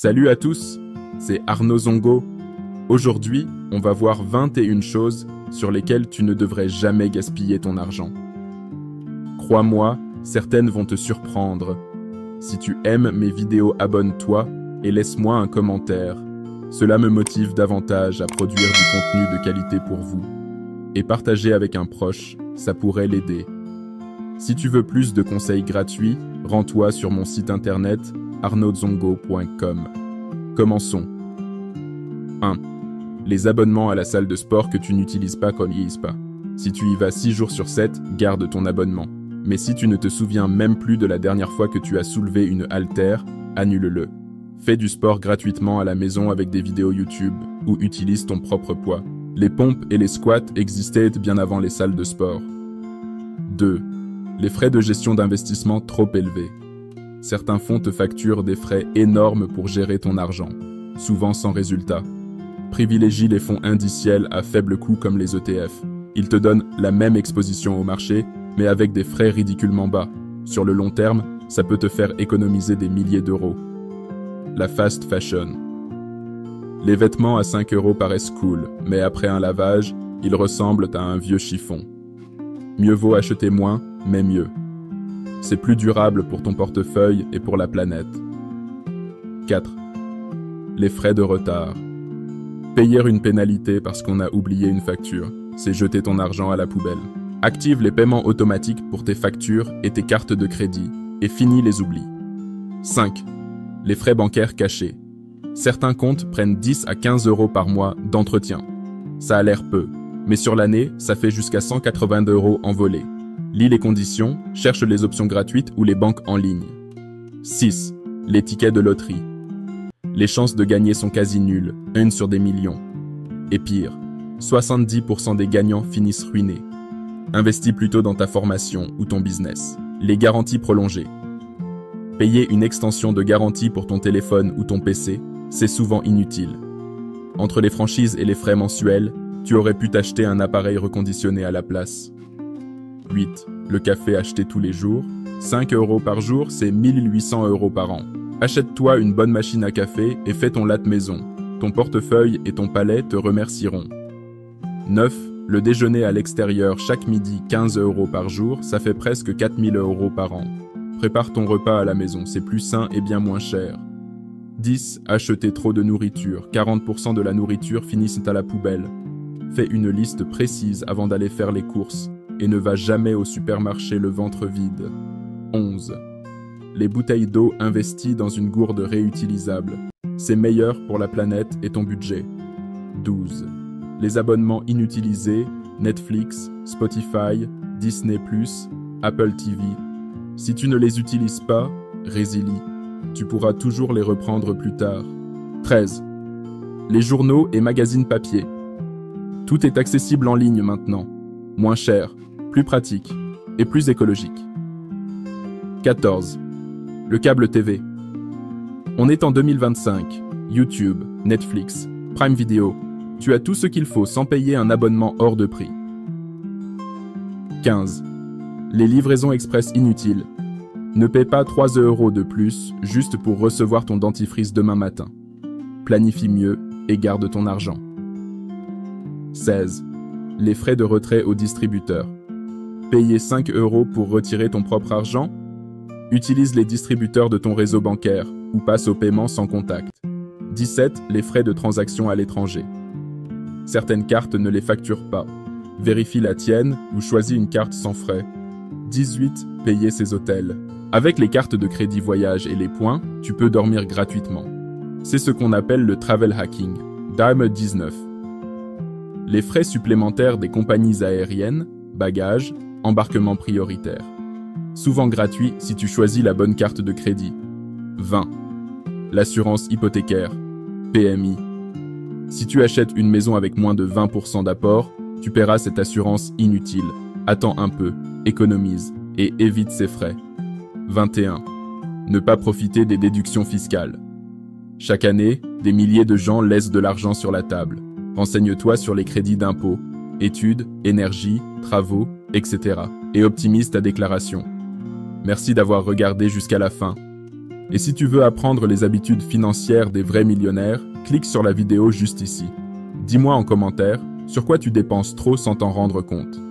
Salut à tous, c'est Arnaud Zongo. Aujourd'hui, on va voir 21 choses sur lesquelles tu ne devrais jamais gaspiller ton argent. Crois-moi, certaines vont te surprendre. Si tu aimes mes vidéos, abonne-toi et laisse-moi un commentaire. Cela me motive davantage à produire du contenu de qualité pour vous. Et partager avec un proche, ça pourrait l'aider. Si tu veux plus de conseils gratuits, rends-toi sur mon site internet arnaudzongo.com. Commençons. 1. Les abonnements à la salle de sport que tu n'utilises pas comme pas. Si tu y vas 6 jours sur 7, garde ton abonnement. Mais si tu ne te souviens même plus de la dernière fois que tu as soulevé une haltère, annule-le. Fais du sport gratuitement à la maison avec des vidéos YouTube ou utilise ton propre poids. Les pompes et les squats existaient bien avant les salles de sport. 2. Les frais de gestion d'investissement trop élevés. Certains fonds te facturent des frais énormes pour gérer ton argent, souvent sans résultat. Privilégie les fonds indiciels à faible coût comme les ETF. Ils te donnent la même exposition au marché, mais avec des frais ridiculement bas. Sur le long terme, ça peut te faire économiser des milliers d'euros. La fast fashion. Les vêtements à 5 € paraissent cool, mais après un lavage, ils ressemblent à un vieux chiffon. Mieux vaut acheter moins, mais mieux. C'est plus durable pour ton portefeuille et pour la planète. 4. Les frais de retard. Payer une pénalité parce qu'on a oublié une facture, c'est jeter ton argent à la poubelle. Active les paiements automatiques pour tes factures et tes cartes de crédit, et finis les oublis. 5. Les frais bancaires cachés. Certains comptes prennent 10 à 15 € par mois d'entretien. Ça a l'air peu, mais sur l'année, ça fait jusqu'à 182 € en volée. Lis les conditions, cherche les options gratuites ou les banques en ligne. 6. Les tickets de loterie. Les chances de gagner sont quasi nulles, 1 sur des millions. Et pire, 70% des gagnants finissent ruinés. Investis plutôt dans ta formation ou ton business. Les garanties prolongées. Payer une extension de garantie pour ton téléphone ou ton PC, c'est souvent inutile. Entre les franchises et les frais mensuels, tu aurais pu t'acheter un appareil reconditionné à la place. 8. Le café acheté tous les jours. 5 € par jour, c'est 1800 € par an. Achète-toi une bonne machine à café et fais ton latte maison. Ton portefeuille et ton palais te remercieront. 9. Le déjeuner à l'extérieur chaque midi 15 € par jour, ça fait presque 4000 € par an. Prépare ton repas à la maison, c'est plus sain et bien moins cher. 10. Acheter trop de nourriture. 40% de la nourriture finissent à la poubelle. Fais une liste précise avant d'aller faire les courses et ne va jamais au supermarché le ventre vide. 11. Les bouteilles d'eau investies dans une gourde réutilisable. C'est meilleur pour la planète et ton budget. 12. Les abonnements inutilisés, Netflix, Spotify, Disney+, Apple TV. Si tu ne les utilises pas, résilie. Tu pourras toujours les reprendre plus tard. 13. Les journaux et magazines papier. Tout est accessible en ligne maintenant. Moins cher, plus pratique et plus écologique. 14. Le câble TV. On est en 2025. YouTube, Netflix, Prime Video. Tu as tout ce qu'il faut sans payer un abonnement hors de prix. 15. Les livraisons express inutiles. Ne paie pas 3 € de plus juste pour recevoir ton dentifrice demain matin. Planifie mieux et garde ton argent. 16. Les frais de retrait au distributeur. Payer 5 € pour retirer ton propre argent? Utilise les distributeurs de ton réseau bancaire ou passe au paiement sans contact. 17. Les frais de transaction à l'étranger. Certaines cartes ne les facturent pas. Vérifie la tienne ou choisis une carte sans frais. 18. Payer ses hôtels. Avec les cartes de crédit voyage et les points, tu peux dormir gratuitement. C'est ce qu'on appelle le travel hacking. Dame 19. Les frais supplémentaires des compagnies aériennes, bagages, embarquement prioritaire. Souvent gratuit si tu choisis la bonne carte de crédit. 20. L'assurance hypothécaire, PMI. Si tu achètes une maison avec moins de 20% d'apport, tu paieras cette assurance inutile. Attends un peu, économise et évite ces frais. 21. Ne pas profiter des déductions fiscales. Chaque année, des milliers de gens laissent de l'argent sur la table. Renseigne-toi sur les crédits d'impôt, études, énergie, travaux, etc. et optimise ta déclaration. Merci d'avoir regardé jusqu'à la fin. Et si tu veux apprendre les habitudes financières des vrais millionnaires, clique sur la vidéo juste ici. Dis-moi en commentaire sur quoi tu dépenses trop sans t'en rendre compte.